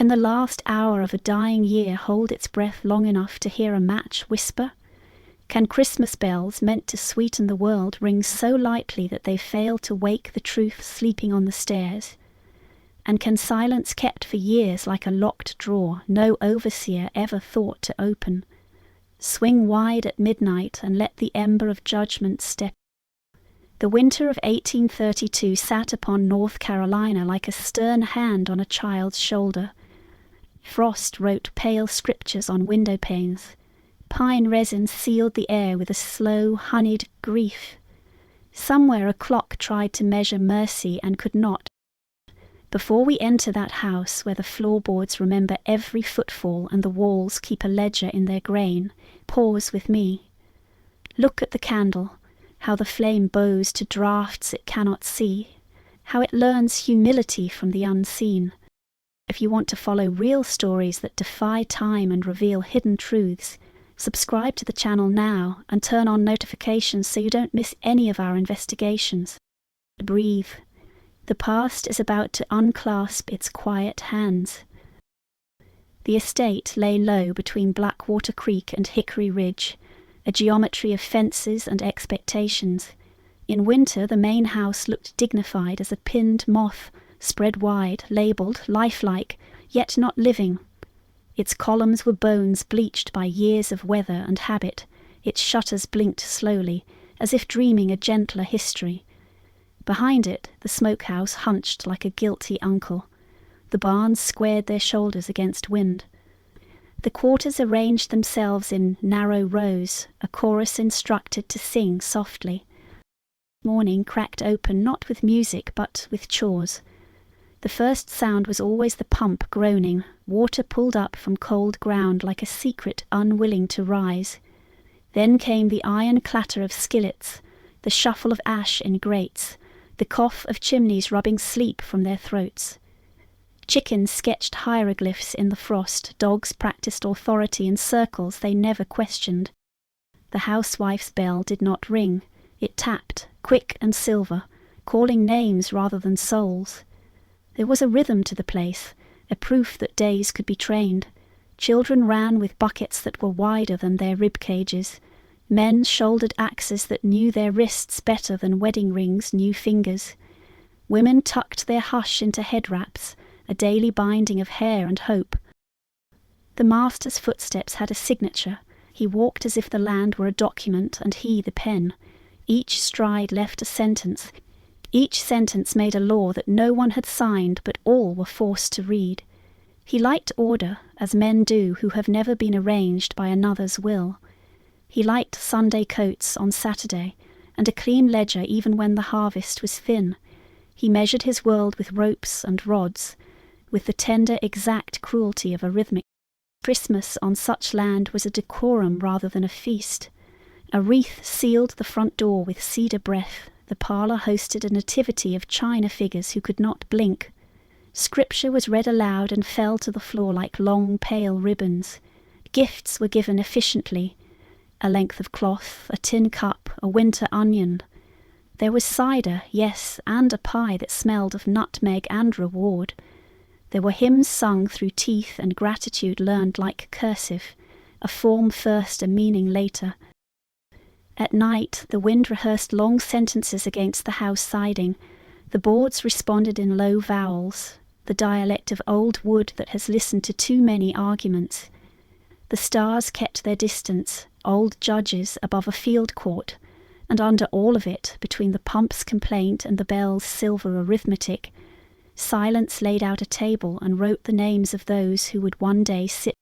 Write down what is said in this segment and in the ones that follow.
Can the last hour of a dying year hold its breath long enough to hear a match whisper? Can Christmas bells meant to sweeten the world ring so lightly that they fail to wake the truth sleeping on the stairs? And can silence kept for years like a locked drawer no overseer ever thought to open swing wide at midnight and let the ember of judgment step? The winter of 1832 sat upon North Carolina like a stern hand on a child's shoulder. Frost wrote pale scriptures on window panes. Pine resin sealed the air with a slow, honeyed grief. Somewhere a clock tried to measure mercy and could not. Before we enter that house where the floorboards remember every footfall and the walls keep a ledger in their grain, pause with me. Look at the candle, how the flame bows to draughts it cannot see, how it learns humility from the unseen. If you want to follow real stories that defy time and reveal hidden truths, subscribe to the channel now and turn on notifications so you don't miss any of our investigations. Breathe. The past is about to unclasp its quiet hands. The estate lay low between Blackwater Creek and Hickory Ridge, a geometry of fences and expectations. In winter, the main house looked dignified as a pinned moth, spread wide, labelled, lifelike, yet not living. Its columns were bones bleached by years of weather and habit. Its shutters blinked slowly, as if dreaming a gentler history. Behind it, the smokehouse hunched like a guilty uncle. The barns squared their shoulders against wind. The quarters arranged themselves in narrow rows, a chorus instructed to sing softly. Morning cracked open not with music but with chores. The first sound was always the pump groaning, water pulled up from cold ground like a secret unwilling to rise. Then came the iron clatter of skillets, the shuffle of ash in grates, the cough of chimneys rubbing sleep from their throats. Chickens sketched hieroglyphs in the frost, dogs practiced authority in circles they never questioned. The housewife's bell did not ring, it tapped, quick and silver, calling names rather than souls. There was a rhythm to the place, a proof that days could be trained. Children ran with buckets that were wider than their rib cages. Men shouldered axes that knew their wrists better than wedding rings knew fingers. Women tucked their hush into head wraps, a daily binding of hair and hope. The master's footsteps had a signature. He walked as if the land were a document and he the pen. Each stride left a sentence. Each sentence made a law that no one had signed but all were forced to read. He liked order, as men do who have never been arranged by another's will. He liked Sunday coats on Saturday, and a clean ledger even when the harvest was thin. He measured his world with ropes and rods, with the tender exact cruelty of a rhythmic. Christmas on such land was a decorum rather than a feast. A wreath sealed the front door with cedar breath. The parlour hosted a nativity of china figures who could not blink. Scripture was read aloud and fell to the floor like long pale ribbons. Gifts were given efficiently. A length of cloth, a tin cup, a winter onion. There was cider, yes, and a pie that smelled of nutmeg and reward. There were hymns sung through teeth and gratitude learned like cursive, a form first, a meaning later. At night, the wind rehearsed long sentences against the house siding. The boards responded in low vowels, the dialect of old wood that has listened to too many arguments. The stars kept their distance, old judges above a field court, and under all of it, between the pump's complaint and the bell's silver arithmetic, silence laid out a table and wrote the names of those who would one day sit.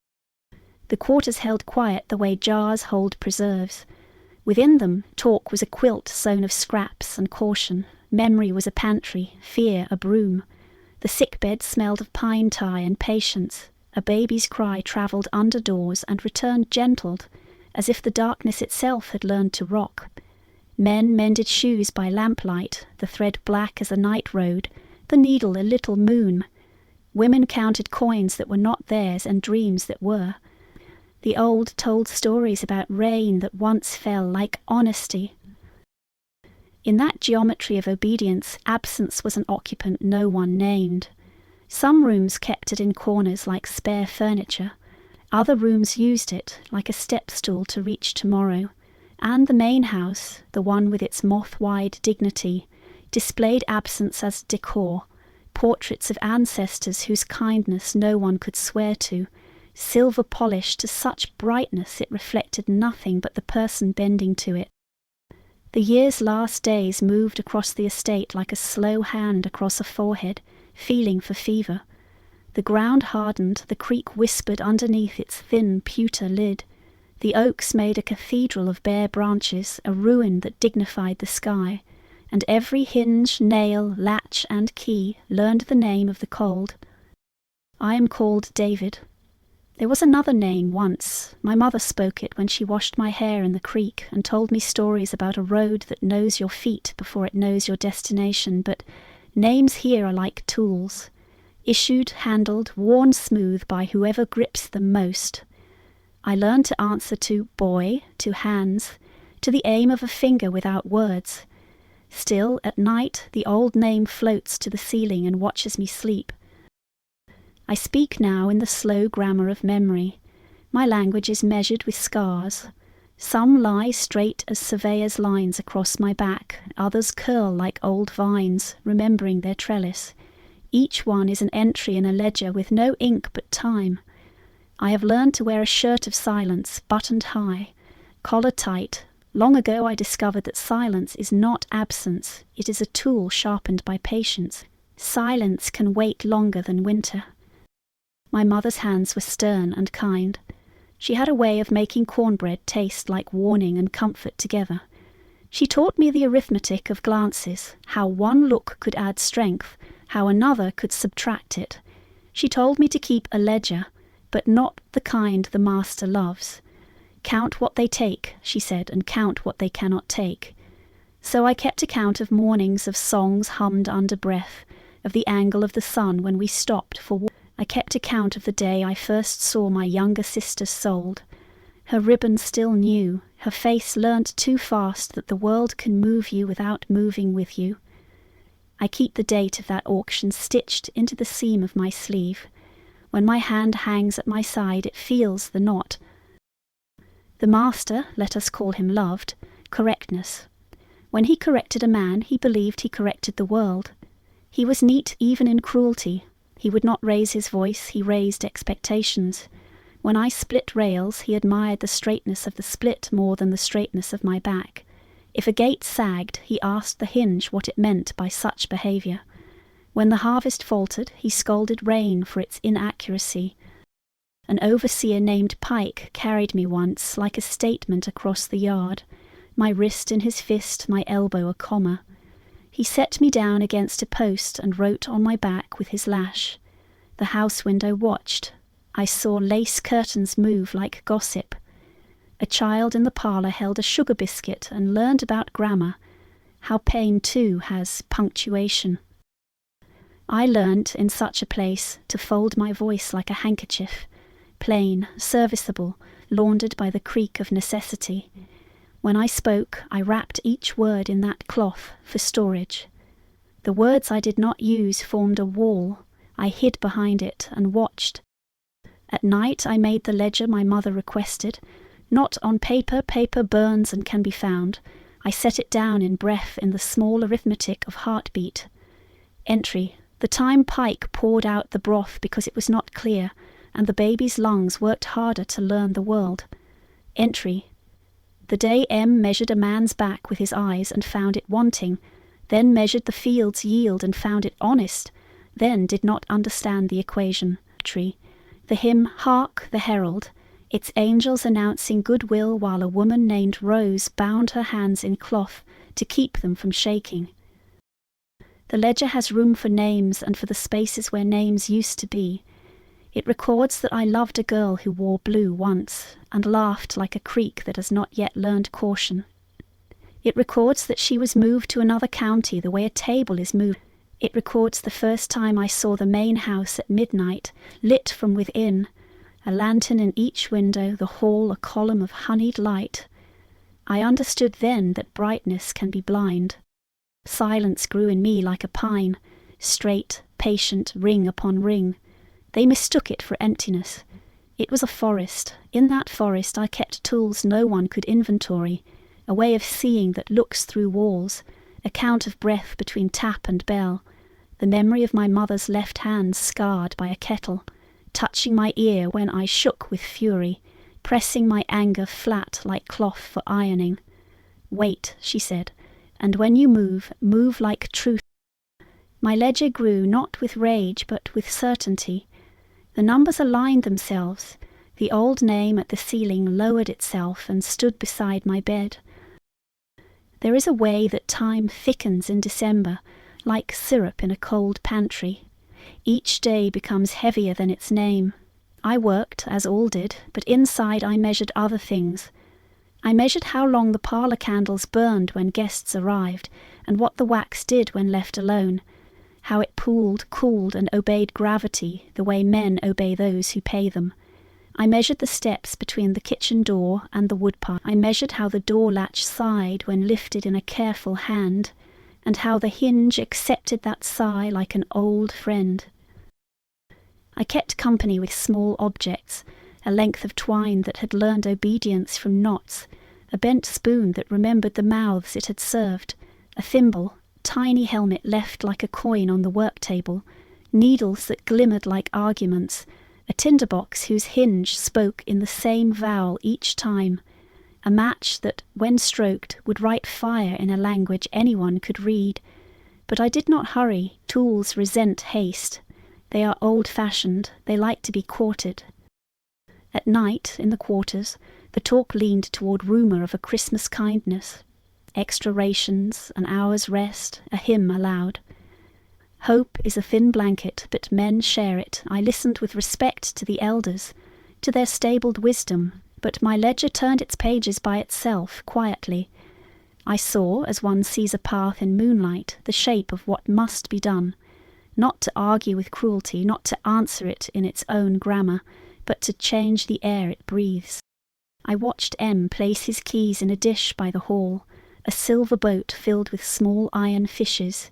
The quarters held quiet the way jars hold preserves. Within them, talk was a quilt sewn of scraps and caution. Memory was a pantry, fear a broom. The sickbed smelled of pine tie and patience. A baby's cry travelled under doors and returned gentled, as if the darkness itself had learned to rock. Men mended shoes by lamplight, the thread black as a night road, the needle a little moon. Women counted coins that were not theirs and dreams that were. The old told stories about rain that once fell like honesty. In that geometry of obedience, absence was an occupant no one named. Some rooms kept it in corners like spare furniture. Other rooms used it like a step stool to reach tomorrow. And the main house, the one with its moth-wide dignity, displayed absence as decor, portraits of ancestors whose kindness no one could swear to, silver polished to such brightness it reflected nothing but the person bending to it. The year's last days moved across the estate like a slow hand across a forehead, feeling for fever. The ground hardened, the creek whispered underneath its thin pewter lid. The oaks made a cathedral of bare branches, a ruin that dignified the sky, and every hinge, nail, latch, and key learned the name of the cold. I am called David. There was another name once. My mother spoke it when she washed my hair in the creek and told me stories about a road that knows your feet before it knows your destination, but names here are like tools, issued, handled, worn smooth by whoever grips them most. I learned to answer to boy, to hands, to the aim of a finger without words. Still, at night, the old name floats to the ceiling and watches me sleep. I speak now in the slow grammar of memory. My language is measured with scars. Some lie straight as surveyor's lines across my back, others curl like old vines, remembering their trellis. Each one is an entry in a ledger with no ink but time. I have learned to wear a shirt of silence, buttoned high, collar tight. Long ago I discovered that silence is not absence, it is a tool sharpened by patience. Silence can wait longer than winter. My mother's hands were stern and kind. She had a way of making cornbread taste like warning and comfort together. She taught me the arithmetic of glances, how one look could add strength, how another could subtract it. She told me to keep a ledger, but not the kind the master loves. Count what they take, she said, and count what they cannot take. So I kept account of mornings of songs hummed under breath, of the angle of the sun when we stopped for water. I kept account of the day I first saw my younger sister sold. Her ribbon still new, her face learnt too fast that the world can move you without moving with you. I keep the date of that auction stitched into the seam of my sleeve. When my hand hangs at my side, it feels the knot. The master, let us call him loved, correctness. When he corrected a man, he believed he corrected the world. He was neat even in cruelty. He would not raise his voice, he raised expectations. When I split rails, he admired the straightness of the split more than the straightness of my back. If a gate sagged, he asked the hinge what it meant by such behaviour. When the harvest faltered, he scolded rain for its inaccuracy. An overseer named Pike carried me once, like a statement across the yard, my wrist in his fist, my elbow a comma. He set me down against a post and wrote on my back with his lash. The house window watched. I saw lace curtains move like gossip. A child in the parlour held a sugar biscuit and learned about grammar, how pain too has punctuation. I learnt in such a place to fold my voice like a handkerchief, plain, serviceable, laundered by the creak of necessity. When I spoke, I wrapped each word in that cloth for storage. The words I did not use formed a wall. I hid behind it and watched. At night I made the ledger my mother requested. Not on paper, paper burns and can be found. I set it down in breath in the small arithmetic of heartbeat. Entry: the time Pike poured out the broth because it was not clear, and the baby's lungs worked harder to learn the world. Entry: the day M measured a man's back with his eyes and found it wanting, then measured the field's yield and found it honest, then did not understand the equation. The hymn Hark the Herald, its angels announcing goodwill while a woman named Rose bound her hands in cloth to keep them from shaking. The ledger has room for names and for the spaces where names used to be. It records that I loved a girl who wore blue once, and laughed like a creek that has not yet learned caution. It records that she was moved to another county the way a table is moved. It records the first time I saw the main house at midnight, lit from within, a lantern in each window, the hall a column of honeyed light. I understood then that brightness can be blind. Silence grew in me like a pine, straight, patient ring upon ring. They mistook it for emptiness. It was a forest. In that forest I kept tools no one could inventory, a way of seeing that looks through walls, a count of breath between tap and bell, the memory of my mother's left hand scarred by a kettle, touching my ear when I shook with fury, pressing my anger flat like cloth for ironing. "Wait," she said, "and when you move, move like truth." My ledger grew not with rage but with certainty. The numbers aligned themselves. The old name at the ceiling lowered itself and stood beside my bed. There is a way that time thickens in December, like syrup in a cold pantry. Each day becomes heavier than its name. I worked, as all did, but inside I measured other things. I measured how long the parlour candles burned when guests arrived, and what the wax did when left alone, how it pooled, cooled, and obeyed gravity, the way men obey those who pay them. I measured the steps between the kitchen door and the woodpile. I measured how the door latch sighed when lifted in a careful hand, and how the hinge accepted that sigh like an old friend. I kept company with small objects, a length of twine that had learned obedience from knots, a bent spoon that remembered the mouths it had served, a thimble, tiny helmet left like a coin on the work table, needles that glimmered like arguments, a tinderbox whose hinge spoke in the same vowel each time, a match that, when stroked, would write fire in a language anyone could read. But I did not hurry. Tools resent haste. They are old-fashioned. They like to be courted. At night, in the quarters, the talk leaned toward rumour of a Christmas kindness. Extra rations, an hour's rest, a hymn aloud. Hope is a thin blanket, but men share it. I listened with respect to the elders, to their stabled wisdom, but my ledger turned its pages by itself, quietly. I saw, as one sees a path in moonlight, the shape of what must be done, not to argue with cruelty, not to answer it in its own grammar, but to change the air it breathes. I watched M place his keys in a dish by the hall, a silver boat filled with small iron fishes.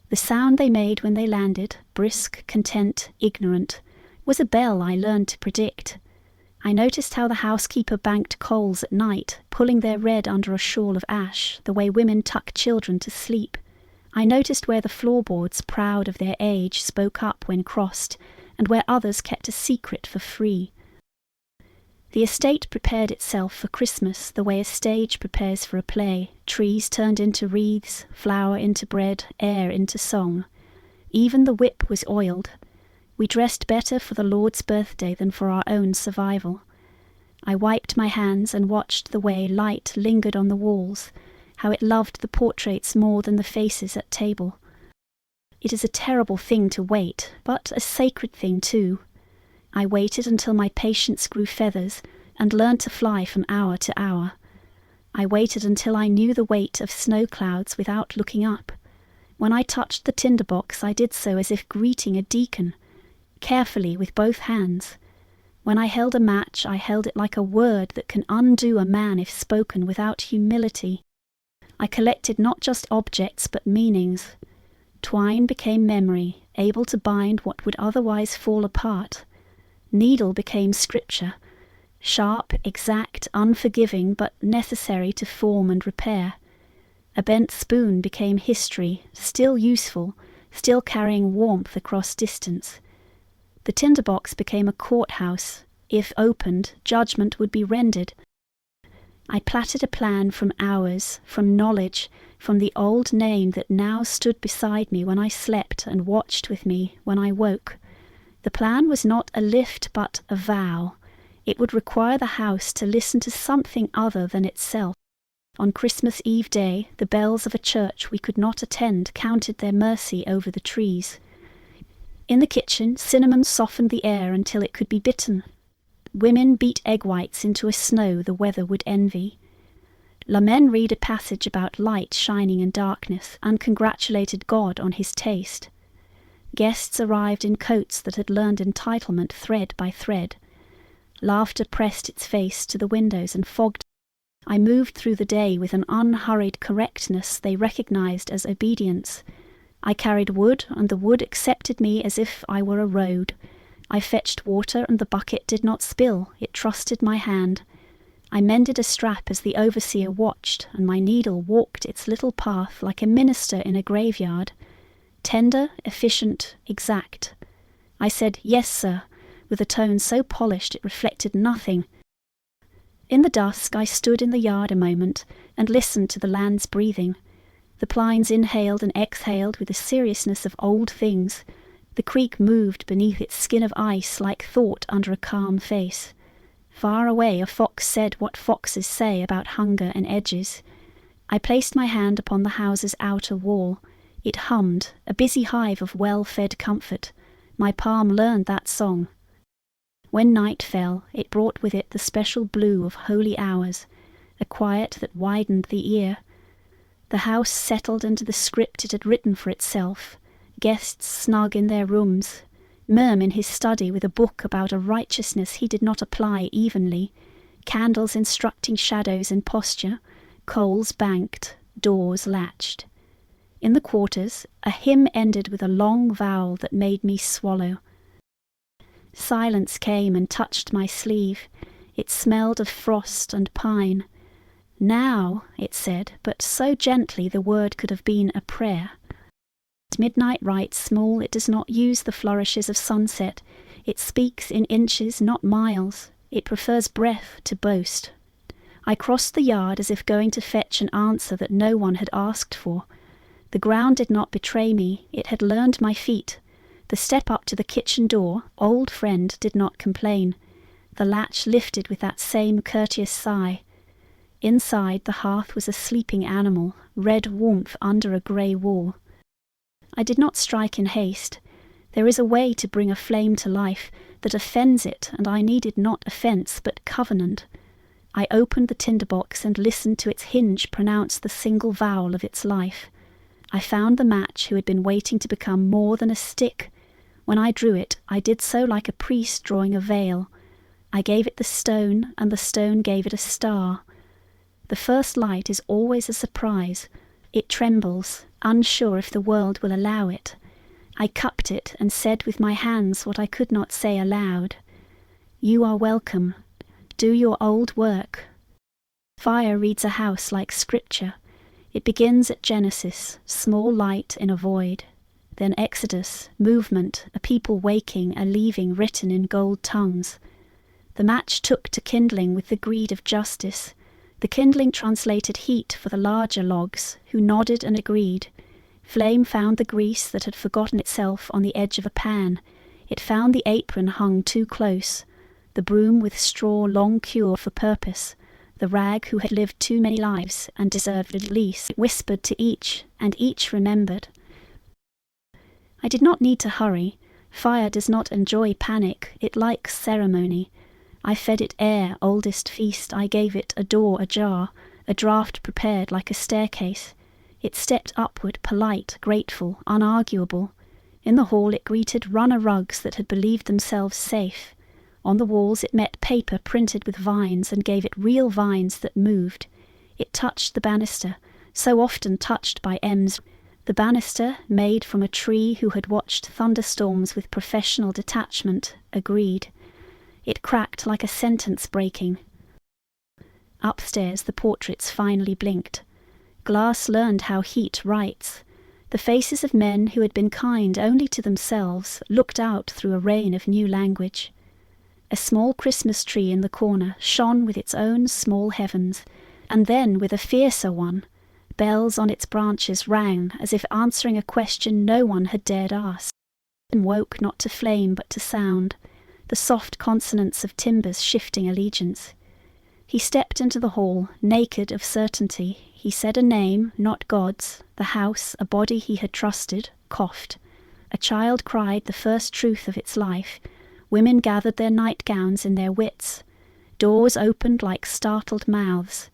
The sound they made when they landed, brisk, content, ignorant, was a bell I learned to predict. I noticed how the housekeeper banked coals at night, pulling their red under a shawl of ash, the way women tuck children to sleep. I noticed where the floorboards, proud of their age, spoke up when crossed, and where others kept a secret for free. The estate prepared itself for Christmas the way a stage prepares for a play. Trees turned into wreaths, flour into bread, air into song. Even the whip was oiled. We dressed better for the Lord's birthday than for our own survival. I wiped my hands and watched the way light lingered on the walls, how it loved the portraits more than the faces at table. It is a terrible thing to wait, but a sacred thing too. I waited until my patience grew feathers and learned to fly from hour to hour. I waited until I knew the weight of snow clouds without looking up. When I touched the tinderbox, I did so as if greeting a deacon, carefully with both hands. When I held a match, I held it like a word that can undo a man if spoken without humility. I collected not just objects but meanings. Twine became memory, able to bind what would otherwise fall apart. Needle became scripture, sharp, exact, unforgiving, but necessary to form and repair. A bent spoon became history, still useful, still carrying warmth across distance. The tinderbox became a courthouse. If opened, judgment would be rendered. I plaited a plan from hours, from knowledge, from the old name that now stood beside me when I slept and watched with me when I woke. The plan was not a lift but a vow. It would require the house to listen to something other than itself. On Christmas Eve day, the bells of a church we could not attend counted their mercy over the trees. In the kitchen, cinnamon softened the air until it could be bitten. Women beat egg whites into a snow the weather would envy. Men read a passage about light shining in darkness and congratulated God on his taste. Guests arrived in coats that had learned entitlement thread by thread. Laughter pressed its face to the windows and fogged. I moved through the day with an unhurried correctness they recognized as obedience. I carried wood, and the wood accepted me as if I were a road. I fetched water, and the bucket did not spill, it trusted my hand. I mended a strap as the overseer watched, and my needle walked its little path like a minister in a graveyard. Tender, efficient, exact. I said, "Yes, sir," with a tone so polished it reflected nothing. In the dusk I stood in the yard a moment and listened to the land's breathing. The pines inhaled and exhaled with the seriousness of old things. The creek moved beneath its skin of ice like thought under a calm face. Far away a fox said what foxes say about hunger and edges. I placed my hand upon the house's outer wall. It hummed, a busy hive of well-fed comfort. My palm learned that song. When night fell, it brought with it the special blue of holy hours, a quiet that widened the ear. The house settled into the script it had written for itself, guests snug in their rooms, Myrm in his study with a book about a righteousness he did not apply evenly, candles instructing shadows and posture, coals banked, doors latched. In the quarters, a hymn ended with a long vowel that made me swallow. Silence came and touched my sleeve. It smelled of frost and pine. "Now," it said, but so gently the word could have been a prayer. Midnight writes small, it does not use the flourishes of sunset. It speaks in inches, not miles. It prefers breath to boast. I crossed the yard as if going to fetch an answer that no one had asked for. The ground did not betray me, it had learned my feet. The step up to the kitchen door, old friend, did not complain. The latch lifted with that same courteous sigh. Inside the hearth was a sleeping animal, red warmth under a grey wall. I did not strike in haste. There is a way to bring a flame to life that offends it, and I needed not offence but covenant. I opened the tinderbox and listened to its hinge pronounce the single vowel of its life. I found the match who had been waiting to become more than a stick. When I drew it, I did so like a priest drawing a veil. I gave it the stone, and the stone gave it a star. The first light is always a surprise. It trembles, unsure if the world will allow it. I cupped it and said with my hands what I could not say aloud. "You are welcome. Do your old work." Fire reads a house like scripture. It begins at Genesis, small light in a void. Then Exodus, movement, a people waking, a leaving written in gold tongues. The match took to kindling with the greed of justice. The kindling translated heat for the larger logs, who nodded and agreed. Flame found the grease that had forgotten itself on the edge of a pan. It found the apron hung too close, the broom with straw long cure for purpose, the rag who had lived too many lives and deserved release. It whispered to each, and each remembered. I did not need to hurry. Fire does not enjoy panic, it likes ceremony. I fed it air, oldest feast. I gave it a door ajar, a draught prepared like a staircase. It stepped upward, polite, grateful, unarguable. In the hall it greeted runner rugs that had believed themselves safe. On the walls it met paper printed with vines and gave it real vines that moved. It touched the banister, so often touched by M's. The banister, made from a tree who had watched thunderstorms with professional detachment, agreed. It cracked like a sentence breaking. Upstairs the portraits finally blinked. Glass learned how heat writes. The faces of men who had been kind only to themselves looked out through a rain of new language. A small Christmas tree in the corner shone with its own small heavens, and then with a fiercer one. Bells on its branches rang as if answering a question no one had dared ask. And woke not to flame but to sound, the soft consonants of timbers shifting allegiance. He stepped into the hall, naked of certainty. He said a name, not God's, the house, a body he had trusted, coughed. A child cried the first truth of its life. Women gathered their nightgowns in their wits. Doors opened like startled mouths.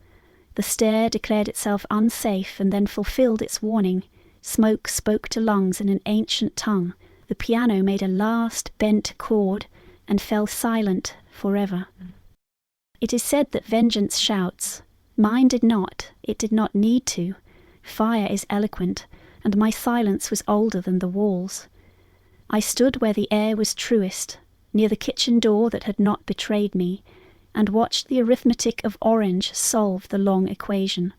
The stair declared itself unsafe and then fulfilled its warning. Smoke spoke to lungs in an ancient tongue. The piano made a last bent chord and fell silent forever. It is said that vengeance shouts. Mine did not. It did not need to. Fire is eloquent, and my silence was older than the walls. I stood where the air was truest, near the kitchen door that had not betrayed me, and watched the arithmetic of orange solve the long equation.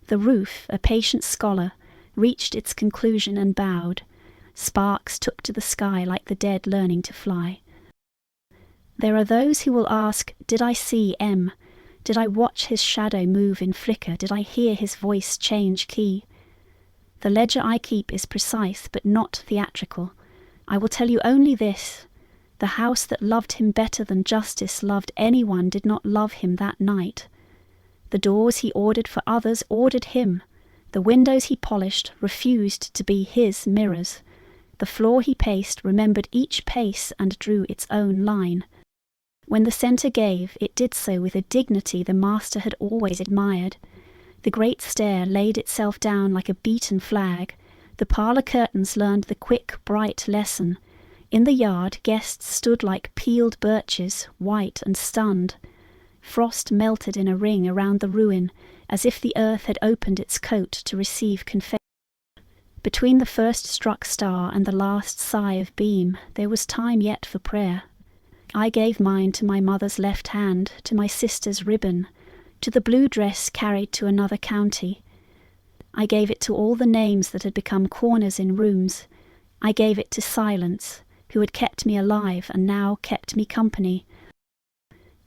The roof, a patient scholar, reached its conclusion and bowed. Sparks took to the sky like the dead learning to fly. There are those who will ask, did I see M? Did I watch his shadow move in flicker? Did I hear his voice change key? The ledger I keep is precise but not theatrical. I will tell you only this. The house that loved him better than justice loved anyone did not love him that night. The doors he ordered for others ordered him. The windows he polished refused to be his mirrors. The floor he paced remembered each pace and drew its own line. When the centre gave, it did so with a dignity the master had always admired. The great stair laid itself down like a beaten flag. The parlour curtains learned the quick, bright lesson. In the yard, guests stood like peeled birches, white and stunned. Frost melted in a ring around the ruin, as if the earth had opened its coat to receive confetti. Between the first struck star and the last sigh of beam, there was time yet for prayer. I gave mine to my mother's left hand, to my sister's ribbon, to the blue dress carried to another county. I gave it to all the names that had become corners in rooms. I gave it to silence, who had kept me alive and now kept me company.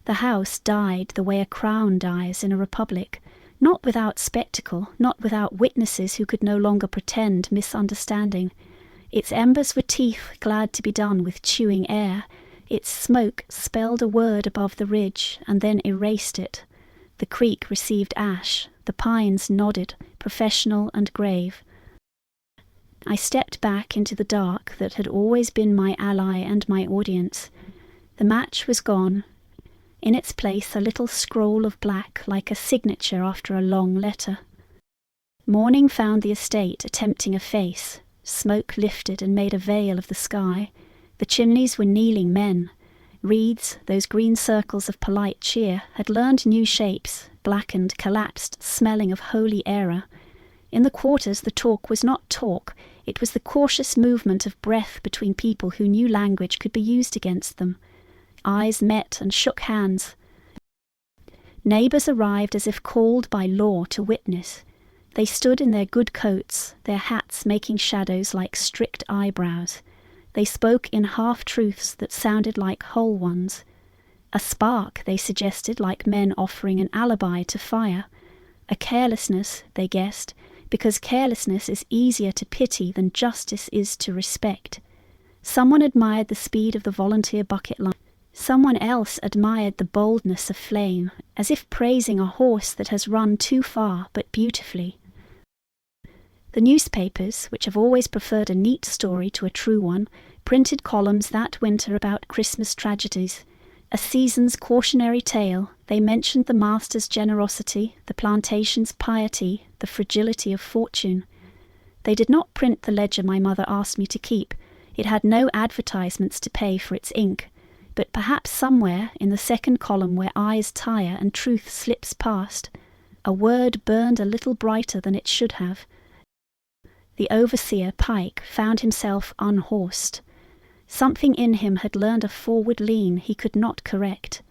The house died the way a crown dies in a republic, not without spectacle, not without witnesses who could no longer pretend misunderstanding. Its embers were teeth glad to be done with chewing air. Its smoke spelled a word above the ridge and then erased it. The creek received ash, the pines nodded, professional and grave. I stepped back into the dark that had always been my ally and my audience. The match was gone. In its place a little scroll of black like a signature after a long letter. Morning found the estate attempting a face. Smoke lifted and made a veil of the sky. The chimneys were kneeling men. Reeds, those green circles of polite cheer, had learned new shapes, blackened, collapsed, smelling of holy error. In the quarters the talk was not talk, it was the cautious movement of breath between people who knew language could be used against them. Eyes met and shook hands. Neighbours arrived as if called by law to witness. They stood in their good coats, their hats making shadows like strict eyebrows. They spoke in half-truths that sounded like whole ones. A spark, they suggested, like men offering an alibi to fire. A carelessness, they guessed, because carelessness is easier to pity than justice is to respect. Someone admired the speed of the volunteer bucket line. Someone else admired the boldness of flame, as if praising a horse that has run too far but beautifully. The newspapers, which have always preferred a neat story to a true one, printed columns that winter about Christmas tragedies. A season's cautionary tale, they mentioned the master's generosity, the plantation's piety, the fragility of fortune. They did not print the ledger my mother asked me to keep. It had no advertisements to pay for its ink. But perhaps somewhere, in the second column where eyes tire and truth slips past, a word burned a little brighter than it should have. The overseer, Pike, found himself unhorsed. Something in him had learned a forward lean he could not correct.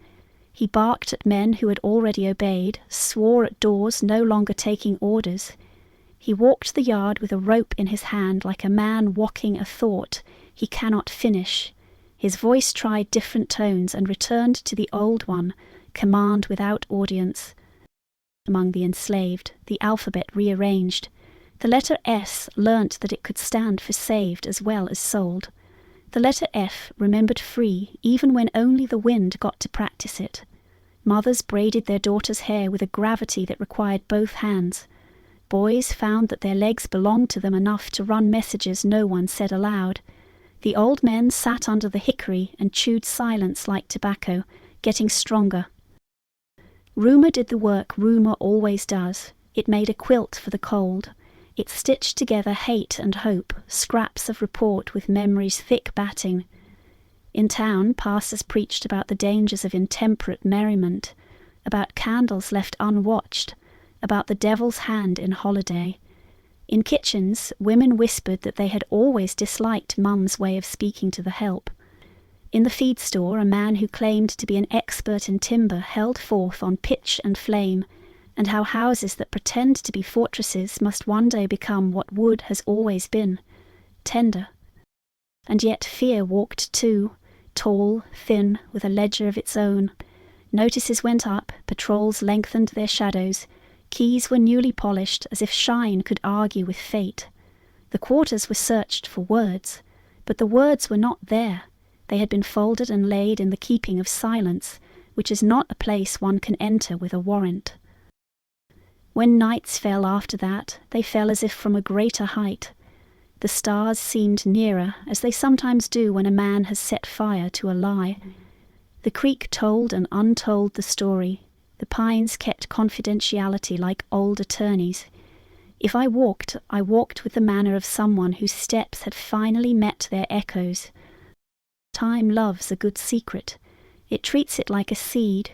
He barked at men who had already obeyed, swore at doors no longer taking orders. He walked the yard with a rope in his hand like a man walking a thought he cannot finish. His voice tried different tones and returned to the old one, command without audience. Among the enslaved, the alphabet rearranged. The letter S learnt that it could stand for saved as well as sold. The letter F remembered free even when only the wind got to practice it. Mothers braided their daughters' hair with a gravity that required both hands. Boys found that their legs belonged to them enough to run messages no one said aloud. The old men sat under the hickory and chewed silence like tobacco, getting stronger. Rumour did the work rumour always does. It made a quilt for the cold. It stitched together hate and hope, scraps of report with memory's thick batting. In town, pastors preached about the dangers of intemperate merriment, about candles left unwatched, about the devil's hand in holiday. In kitchens, women whispered that they had always disliked Mum's way of speaking to the help. In the feed store, a man who claimed to be an expert in timber held forth on pitch and flame, and how houses that pretend to be fortresses must one day become what wood has always been, tender. And yet fear walked too, tall, thin, with a ledger of its own. Notices went up, patrols lengthened their shadows, keys were newly polished as if shine could argue with fate. The quarters were searched for words, but the words were not there. They had been folded and laid in the keeping of silence, which is not a place one can enter with a warrant. When nights fell after that, they fell as if from a greater height. The stars seemed nearer, as they sometimes do when a man has set fire to a lie. The creek told and untold the story. The pines kept confidentiality like old attorneys. If I walked with the manner of someone whose steps had finally met their echoes. Time loves a good secret. It treats it like a seed.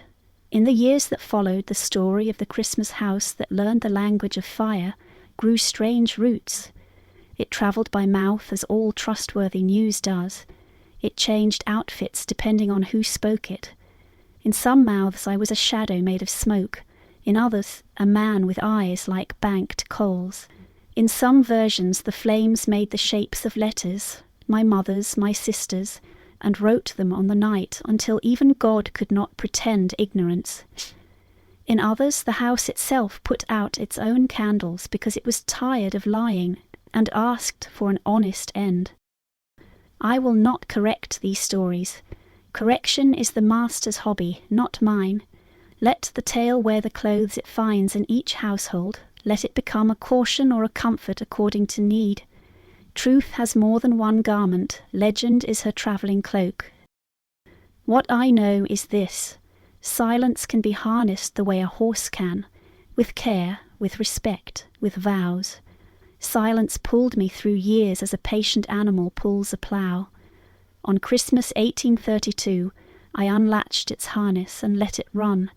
In the years that followed, the story of the Christmas house that learned the language of fire grew strange roots. It travelled by mouth as all trustworthy news does. It changed outfits depending on who spoke it. In some mouths I was a shadow made of smoke, in others a man with eyes like banked coals. In some versions the flames made the shapes of letters, my mother's, my sister's, and wrote them on the night until even God could not pretend ignorance. In others the house itself put out its own candles because it was tired of lying and asked for an honest end. I will not correct these stories. Correction is the master's hobby, not mine. Let the tale wear the clothes it finds in each household. Let it become a caution or a comfort according to need. Truth has more than one garment. Legend is her travelling cloak. What I know is this. Silence can be harnessed the way a horse can, with care, with respect, with vows. Silence pulled me through years as a patient animal pulls a plough. On Christmas 1832, I unlatched its harness and let it run.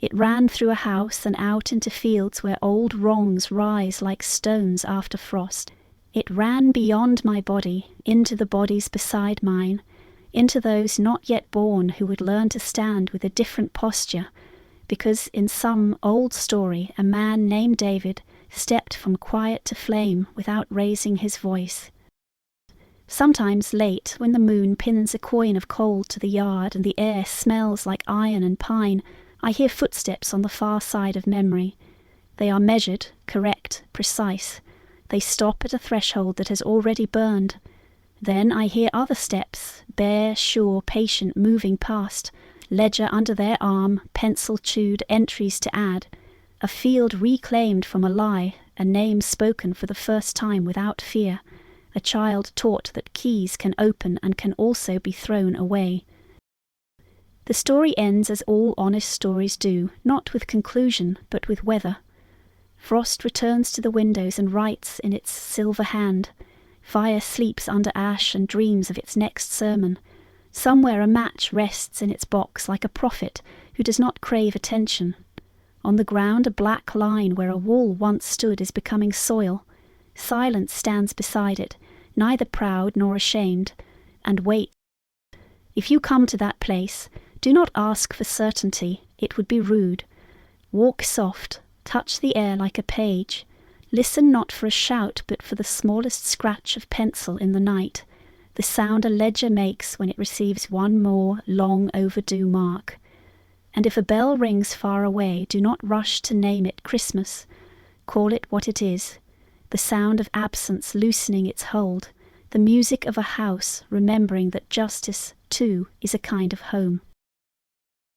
It ran through a house and out into fields where old wrongs rise like stones after frost. It ran beyond my body, into the bodies beside mine, into those not yet born who would learn to stand with a different posture, because in some old story a man named David stepped from quiet to flame without raising his voice. Sometimes late, when the moon pins a coin of coal to the yard and the air smells like iron and pine, I hear footsteps on the far side of memory. They are measured, correct, precise. They stop at a threshold that has already burned. Then I hear other steps, bare, sure, patient, moving past, ledger under their arm, pencil chewed, entries to add. A field reclaimed from a lie, a name spoken for the first time without fear. A child taught that keys can open and can also be thrown away. The story ends as all honest stories do, not with conclusion, but with weather. Frost returns to the windows and writes in its silver hand. Fire sleeps under ash and dreams of its next sermon. Somewhere a match rests in its box like a prophet who does not crave attention. On the ground a black line where a wall once stood is becoming soil. Silence stands beside it, neither proud nor ashamed, and waits. If you come to that place, do not ask for certainty, it would be rude. Walk soft, touch the air like a page. Listen not for a shout, but for the smallest scratch of pencil in the night, the sound a ledger makes when it receives one more long overdue mark. And if a bell rings far away, do not rush to name it Christmas. Call it what it is, the sound of absence loosening its hold, the music of a house remembering that justice, too, is a kind of home.